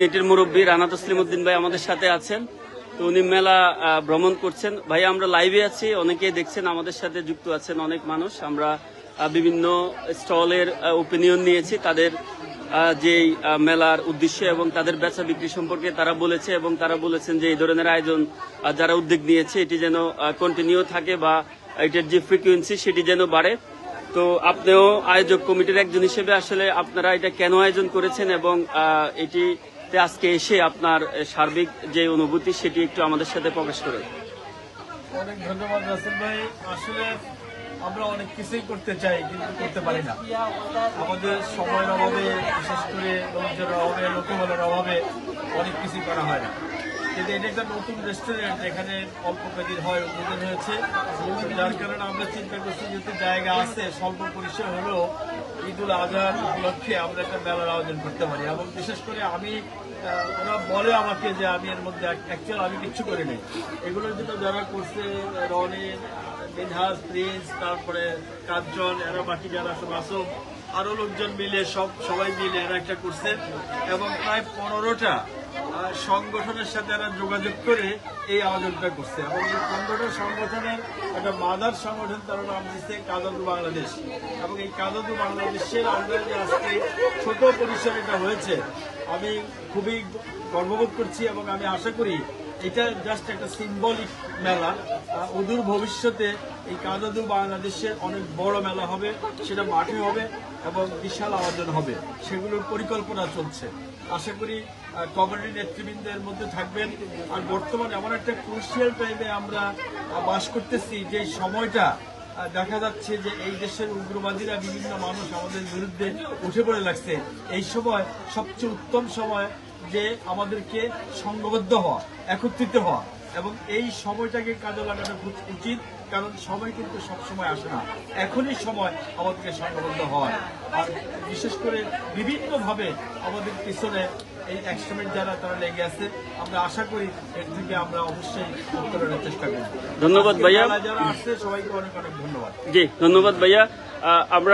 এটির মুরব্বী রানা তসলিম উদ্দিন ভাই আমাদের সাথে আছেন। তো উনি মেলা ভ্রমণ করছেন। ভাই আমরা লাইভে আছি, অনেকেই দেখছেন, আমাদের সাথে যুক্ত আছেন অনেক মানুষ। আমরা বিভিন্ন স্টলের ওপিনিয়ন নিয়েছি, তাদের যেই মেলার উদ্দেশ্য এবং তাদের বেচা বিক্রি সম্পর্কে তারা বলেছে, এবং তারা বলেছেন যে এই ধরনের আয়োজন যারা উদ্যোগ নিয়েছে এটি যেন কন্টিনিউ থাকে বা এটার যে ফ্রিকুয়েন্সি সেটি যেন বাড়ে। তো আপনিও আয়োজক কমিটির একজন হিসেবে আসলে আপনারা এটা কেন আয়োজন করেছেন এবং এটি আজকে এসে আপনার সার্বিক যে অনুভূতি সেটি একটু আমাদের সাথে প্রকাশ করে। অনেক ধন্যবাদ রাসেল ভাই। আসলে আমরা অনেক কিছুই করতে চাই কিন্তু করতে পারি না। আমাদের সময়ের অভাবে, বিশেষ করে লোকজনের অভাবে, লোকবলের অভাবে অনেক কিছুই করা হয় না। কিন্তু এটা একটা নতুন রেস্টুরেন্ট, এখানে অল্প কদিন হয় উদ্বোধন হয়েছে, যার কারণে আমরা চিন্তা করছি যেহেতু জায়গা আছে স্বল্প পরিসর হলেও ঈদুল আজহার উপলক্ষে আমরা একটা মেলার আয়োজন করতে পারি। এবং বিশেষ করে ওরা বলে আমাকে যে আমি এর মধ্যে অ্যাকচুয়াল আমি কিচ্ছু করি নাই। এগুলোর জন্য যারা করছে রনি, মিনহাজ, প্রিন্স, তারপরে কাঞ্চন, এরা বাকি যারা সব আসব আরো লোকজন মিলে সবাই মিলে এরা একটা করছে এবং প্রায় 15টা সংগঠনের সাথে এরা যোগাযোগ করে এই আয়োজনটা করছে। এবং এই 15টা সংগঠনের একটা মাদার সংগঠন, তার নাম দিচ্ছে কাজাদু বাংলাদেশ। এবং এই কাজাদু বাংলাদেশের আন্ডারে আজকে ছোট পরিসরে এটা হয়েছে, আমি খুবই গর্ববোধ করছি এবং আমি আশা করি এটা জাস্ট একটা সিম্বলিক মেলা। অদূর ভবিষ্যতে এই কাজাদু বাংলাদেশের অনেক বড় মেলা হবে, সেটা মাঠে হবে এবং বিশাল আয়োজন হবে, সেগুলোর পরিকল্পনা চলছে। আশা করি কমিউনিটি নেতৃবৃন্দের মধ্যে থাকবেন। আর বর্তমানে এমন একটা ক্রুশিয়াল টাইমে আমরা বাস করতেছি, যে সময়টা দেখা যাচ্ছে যে এই দেশের উগ্রবাদীরা বিভিন্ন মানুষ আমাদের বিরুদ্ধে উঠে পড়ে লাগছে। এই সময় সবচেয়ে উত্তম সময় যে আমাদেরকে সংঘবদ্ধ হওয়া, একত্রিত হওয়া, এবং এই সময়টাকে কাজে লাগানো খুব উচিত, কারণ সময় কিন্তু সবসময় আসে না। এখনই সময় আমাদেরকে সংঘবদ্ধ হওয়ার। আর বিশেষ করে বিভিন্নভাবে আমাদের পিছনে এই এক্সট্রিমিস্ট যারা তারা লেগে আছে, আমরা আশা করি এর থেকে আমরা অবশ্যই উত্তরণের চেষ্টা করব। ধন্যবাদ ভাইয়া। যারা আসছে সবাইকে অনেক অনেক ধন্যবাদ। জি ধন্যবাদ ভাইয়া। আমরা